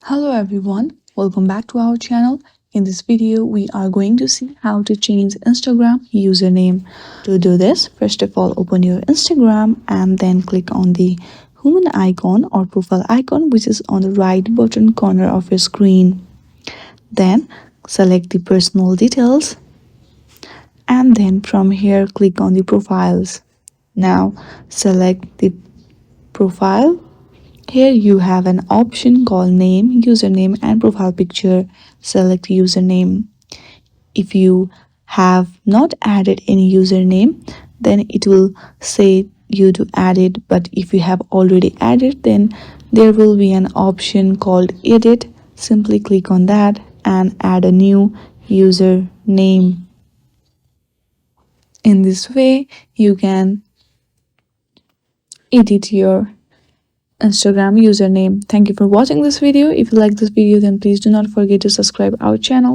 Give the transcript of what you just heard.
Hello everyone, welcome back to our channel. In this video, we are going to see how to change Instagram username. To do this, first of all, open your Instagram and then click on the human icon or profile icon, which is on the right bottom corner of your screen. Then select the personal details and then from here click on the profiles. Now select the profile. Here you have an option called name, username and profile picture. Select username. If you have not added any username, then it will say you to add it. But if you have already added, then there will be an option called edit. Simply click on that and add a new username. In this way, you can edit your Instagram username. Thank you for watching this video. If you like this video, then please do not forget to subscribe our channel.